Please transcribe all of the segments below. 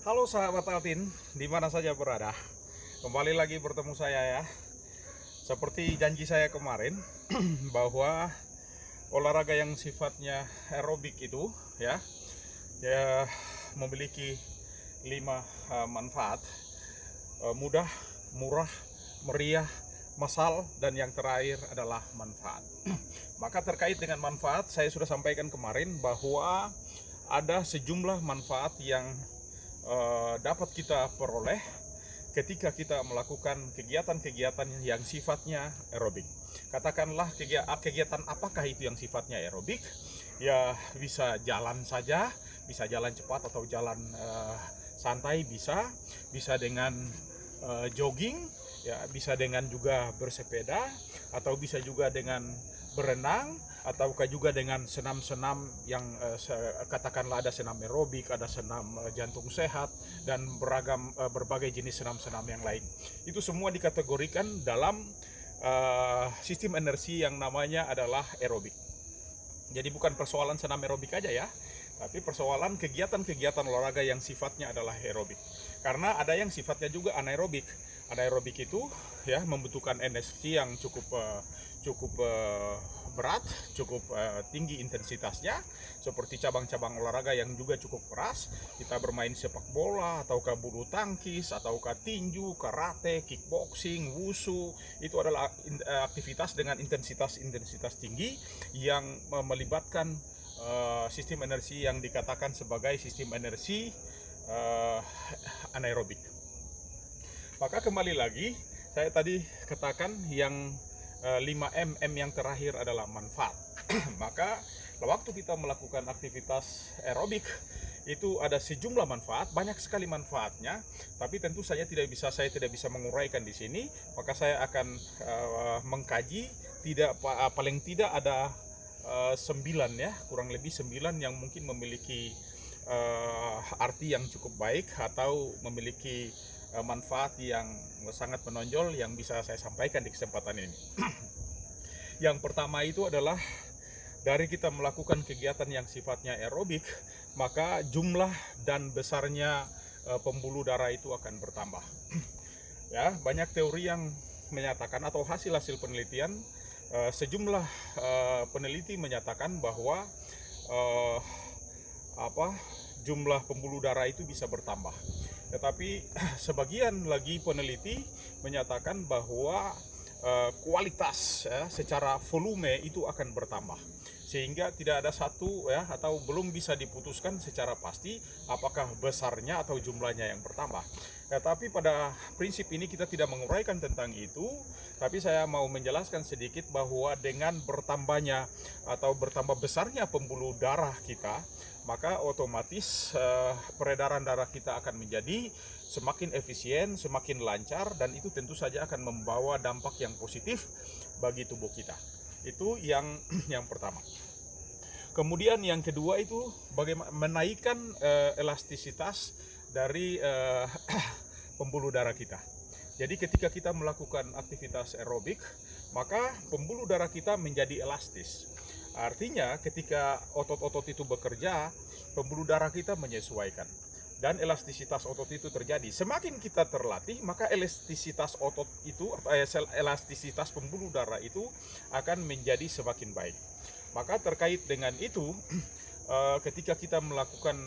Halo sahabat Altin, di mana saja berada. Kembali lagi bertemu saya ya. Seperti janji saya kemarin bahwa olahraga yang sifatnya aerobik itu ya memiliki 5 manfaat. Mudah, murah, meriah, massal, dan yang terakhir adalah manfaat. Maka terkait dengan manfaat, saya sudah sampaikan kemarin bahwa ada sejumlah manfaat yang dapat kita peroleh ketika kita melakukan kegiatan-kegiatan yang sifatnya aerobik. Katakanlah kegiatan apakah itu yang sifatnya aerobik? Ya bisa jalan saja, bisa jalan cepat atau jalan santai, bisa dengan jogging, ya bisa dengan juga bersepeda, atau bisa juga dengan berenang, ataukah juga dengan senam-senam yang katakanlah ada senam aerobik, ada senam jantung sehat, dan berbagai jenis senam-senam yang lain. Itu semua dikategorikan dalam sistem energi yang namanya adalah aerobik. Jadi bukan persoalan senam aerobik aja ya, tapi persoalan kegiatan-kegiatan olahraga yang sifatnya adalah aerobik. Karena ada yang sifatnya juga anaerobik. Anaerobik itu ya membutuhkan energi yang cukup berat, cukup tinggi intensitasnya, seperti cabang-cabang olahraga yang juga cukup keras. Kita bermain sepak bola, ataukah bulu tangkis, ataukah tinju, karate, kickboxing, wushu. Itu adalah aktivitas dengan intensitas tinggi yang melibatkan sistem energi yang dikatakan sebagai sistem energi anaerobik. Maka kembali lagi, saya tadi katakan yang 5M yang terakhir adalah manfaat. Maka waktu kita melakukan aktivitas aerobik itu ada sejumlah manfaat, banyak sekali manfaatnya, tapi tentu saya tidak bisa menguraikan di sini. Maka saya akan mengkaji paling tidak ada 9 ya, kurang lebih 9 yang mungkin memiliki arti yang cukup baik atau memiliki manfaat yang sangat menonjol yang bisa saya sampaikan di kesempatan ini. Yang pertama itu adalah dari kita melakukan kegiatan yang sifatnya aerobik, maka jumlah dan besarnya pembuluh darah itu akan bertambah. Ya, banyak teori yang menyatakan atau hasil-hasil penelitian, sejumlah peneliti menyatakan bahwa jumlah pembuluh darah itu bisa bertambah. Tetapi sebagian lagi peneliti menyatakan bahwa kualitas secara volume itu akan bertambah, sehingga tidak ada satu atau belum bisa diputuskan secara pasti apakah besarnya atau jumlahnya yang bertambah. Tetapi pada prinsip ini kita tidak menguraikan tentang itu, tapi saya mau menjelaskan sedikit bahwa dengan bertambahnya atau bertambah besarnya pembuluh darah kita, maka otomatis peredaran darah kita akan menjadi semakin efisien, semakin lancar, dan itu tentu saja akan membawa dampak yang positif bagi tubuh kita. Itu yang pertama. Kemudian yang kedua itu bagaimana menaikkan elastisitas dari pembuluh darah kita. Jadi ketika kita melakukan aktivitas aerobik, maka pembuluh darah kita menjadi elastis. Artinya ketika otot-otot itu bekerja, pembuluh darah kita menyesuaikan dan elastisitas otot itu terjadi. Semakin kita terlatih, maka elastisitas otot itu elastisitas pembuluh darah itu akan menjadi semakin baik. Maka terkait dengan itu, ketika kita melakukan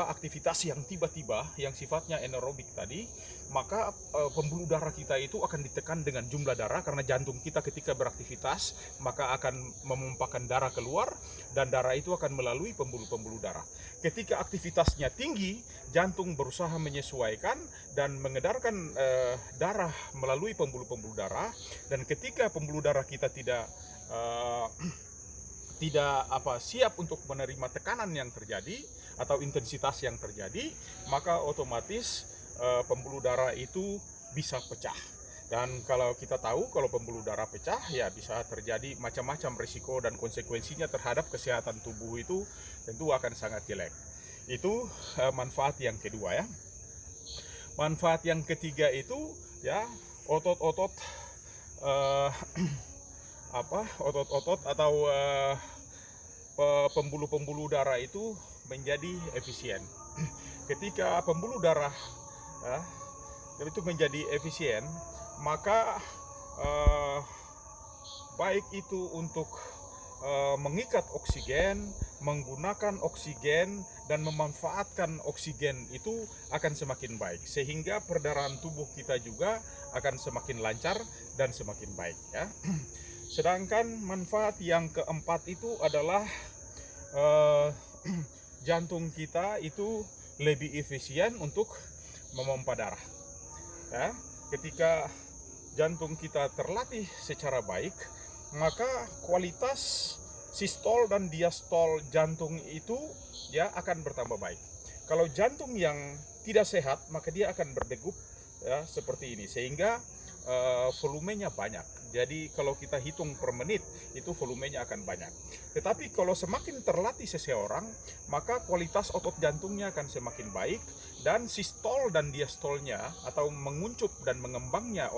aktivitas yang tiba-tiba yang sifatnya anaerobik tadi, maka pembuluh darah kita itu akan ditekan dengan jumlah darah, karena jantung kita ketika beraktivitas maka akan memumpahkan darah keluar, dan darah itu akan melalui pembuluh-pembuluh darah. Ketika aktivitasnya tinggi, jantung berusaha menyesuaikan dan mengedarkan darah melalui pembuluh-pembuluh darah, dan ketika pembuluh darah kita tidak siap untuk menerima tekanan yang terjadi atau intensitas yang terjadi, maka otomatis pembuluh darah itu bisa pecah. Dan kalau kita tahu kalau pembuluh darah pecah, ya bisa terjadi macam-macam risiko dan konsekuensinya terhadap kesehatan tubuh itu tentu akan sangat jelek. Itu manfaat yang kedua ya. Manfaat yang ketiga itu ya otot-otot otot-otot atau pembuluh-pembuluh darah itu menjadi efisien. Ketika pembuluh darah itu menjadi efisien, maka baik itu untuk mengikat oksigen, menggunakan oksigen, dan memanfaatkan oksigen itu akan semakin baik, sehingga perdarahan tubuh kita juga akan semakin lancar dan semakin baik, ya. Sedangkan manfaat yang keempat itu adalah jantung kita itu lebih efisien untuk memompa darah, ya. Ketika jantung kita terlatih secara baik, maka kualitas sistol dan diastol jantung itu ya akan bertambah baik. Kalau jantung yang tidak sehat, maka dia akan berdegup ya seperti ini, sehingga volumenya banyak. Jadi kalau kita hitung per menit itu volumenya akan banyak. Tetapi kalau semakin terlatih seseorang, maka kualitas otot jantungnya akan semakin baik, dan sistol dan diastolnya atau menguncup dan mengembangnya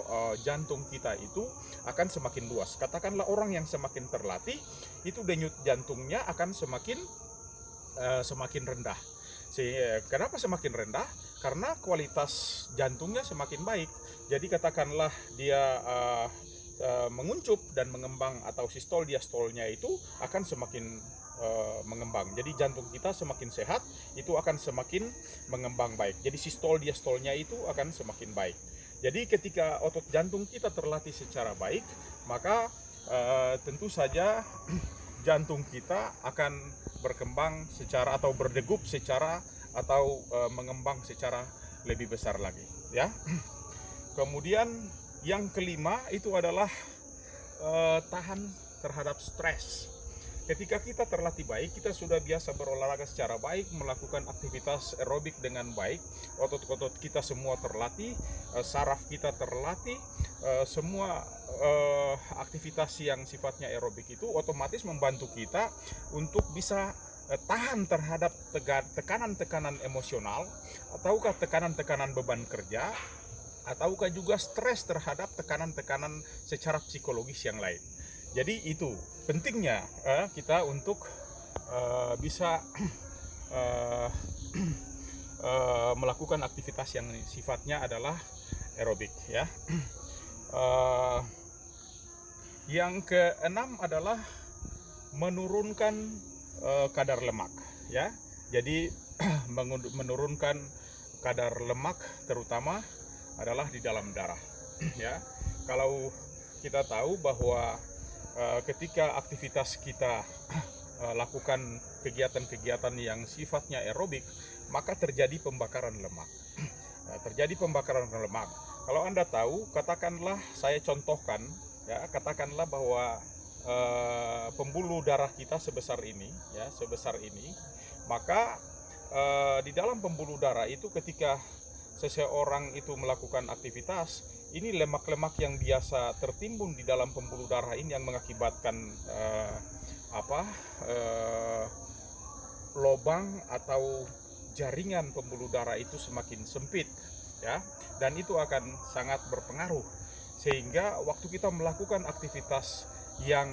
jantung kita itu akan semakin luas. Katakanlah orang yang semakin terlatih itu denyut jantungnya akan semakin rendah. Kenapa semakin rendah? Karena kualitas jantungnya semakin baik. Jadi katakanlah dia menguncup dan mengembang, atau sistol diastolnya itu akan semakin mengembang. Jadi jantung kita semakin sehat, itu akan semakin mengembang baik. Jadi sistol diastolnya itu akan semakin baik. Jadi ketika otot jantung kita terlatih secara baik, maka tentu saja jantung kita akan berkembang secara atau berdegup secara atau mengembang secara lebih besar lagi, ya. Kemudian yang kelima itu adalah tahan terhadap stres. Ketika kita terlatih baik, kita sudah biasa berolahraga secara baik, melakukan aktivitas aerobik dengan baik, otot-otot kita semua terlatih, saraf kita terlatih, semua aktivitas yang sifatnya aerobik itu otomatis membantu kita untuk bisa tahan terhadap tekanan-tekanan emosional, ataukah tekanan-tekanan beban kerja, ataukah juga stres terhadap tekanan-tekanan secara psikologis yang lain. Jadi itu pentingnya kita untuk bisa melakukan aktivitas yang sifatnya adalah aerobik, ya. Yang keenam adalah menurunkan kadar lemak, ya. Jadi menurunkan kadar lemak terutama adalah di dalam darah, ya. Kalau kita tahu bahwa ketika aktivitas kita lakukan kegiatan-kegiatan yang sifatnya aerobik, maka terjadi pembakaran lemak. Terjadi pembakaran lemak. Kalau Anda tahu, katakanlah saya contohkan, ya, katakanlah bahwa pembuluh darah kita sebesar ini, ya, sebesar ini, maka di dalam pembuluh darah itu ketika seseorang itu melakukan aktivitas, ini lemak-lemak yang biasa tertimbun di dalam pembuluh darah ini yang mengakibatkan lubang atau jaringan pembuluh darah itu semakin sempit, ya, dan itu akan sangat berpengaruh, sehingga waktu kita melakukan aktivitas yang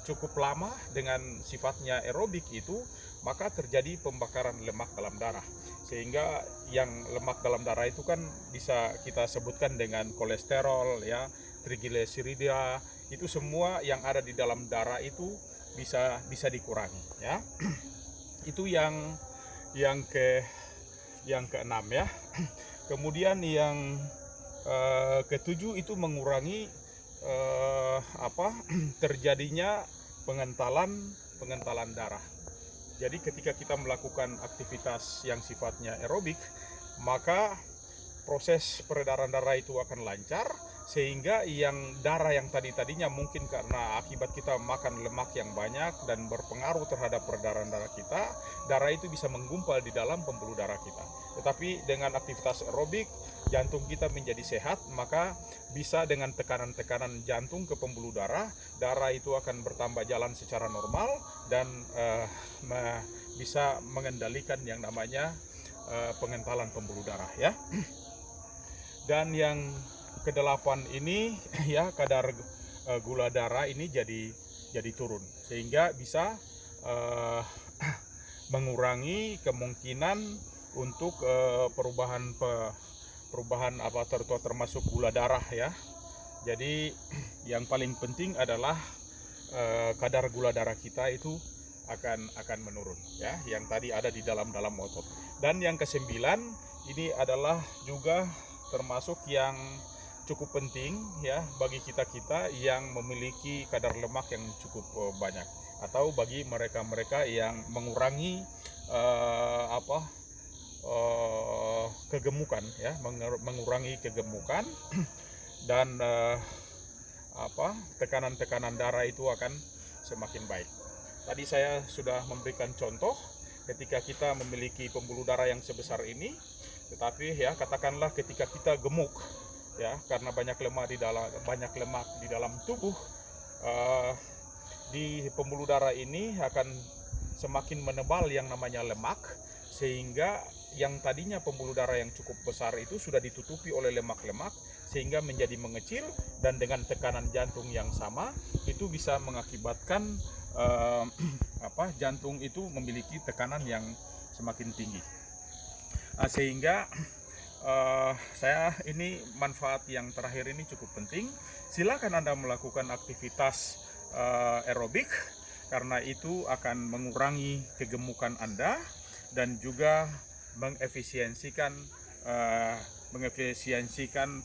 cukup lama dengan sifatnya aerobik itu, maka terjadi pembakaran lemak dalam darah, sehingga yang lemak dalam darah itu kan bisa kita sebutkan dengan kolesterol, ya, trigliserida, itu semua yang ada di dalam darah itu bisa dikurangi, ya. Itu yang keenam, ya. Kemudian yang ketujuh itu mengurangi terjadinya pengentalan darah. Jadi ketika kita melakukan aktivitas yang sifatnya aerobik, maka proses peredaran darah itu akan lancar, sehingga yang darah yang tadinya mungkin karena akibat kita makan lemak yang banyak dan berpengaruh terhadap peredaran darah kita, darah itu bisa menggumpal di dalam pembuluh darah kita. Tetapi dengan aktivitas aerobik, jantung kita menjadi sehat, maka bisa dengan tekanan-tekanan jantung ke pembuluh darah, darah itu akan bertambah jalan secara normal dan bisa mengendalikan yang namanya pengentalan pembuluh darah, ya. Dan yang kedelapan ini, ya, kadar gula darah ini jadi turun, sehingga bisa mengurangi kemungkinan untuk perubahan apa termasuk gula darah ya. Jadi yang paling penting adalah kadar gula darah kita itu akan menurun ya, yang tadi ada di dalam otot. Dan yang kesembilan ini adalah juga termasuk yang cukup penting ya bagi kita yang memiliki kadar lemak yang cukup banyak, atau bagi mereka yang mengurangi kegemukan ya, mengurangi kegemukan dan tekanan darah itu akan semakin baik. Tadi saya sudah memberikan contoh ketika kita memiliki pembuluh darah yang sebesar ini, tetapi ya katakanlah ketika kita gemuk ya karena banyak lemak di dalam tubuh, di pembuluh darah ini akan semakin menebal yang namanya lemak, sehingga yang tadinya pembuluh darah yang cukup besar itu sudah ditutupi oleh lemak-lemak sehingga menjadi mengecil, dan dengan tekanan jantung yang sama itu bisa mengakibatkan jantung itu memiliki tekanan yang semakin tinggi. Sehingga saya ini manfaat yang terakhir ini cukup penting. Silakan Anda melakukan aktivitas aerobik karena itu akan mengurangi kegemukan Anda dan juga mengefisiensikan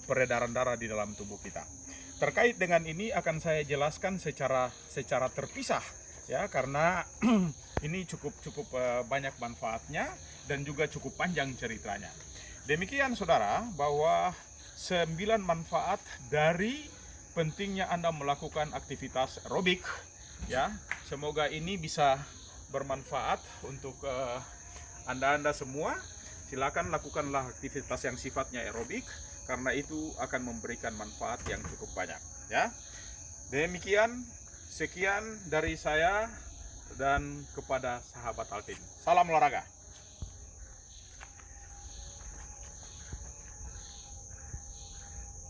peredaran darah di dalam tubuh kita. Terkait dengan ini akan saya jelaskan secara terpisah ya, karena ini cukup banyak manfaatnya dan juga cukup panjang ceritanya. Demikian saudara, bahwa 9 manfaat dari pentingnya Anda melakukan aktivitas aerobik ya. Semoga ini bisa bermanfaat untuk Anda semua. Silakan lakukanlah aktivitas yang sifatnya aerobik karena itu akan memberikan manfaat yang cukup banyak ya. Demikian, sekian dari saya dan kepada sahabat Altin. Salam olahraga.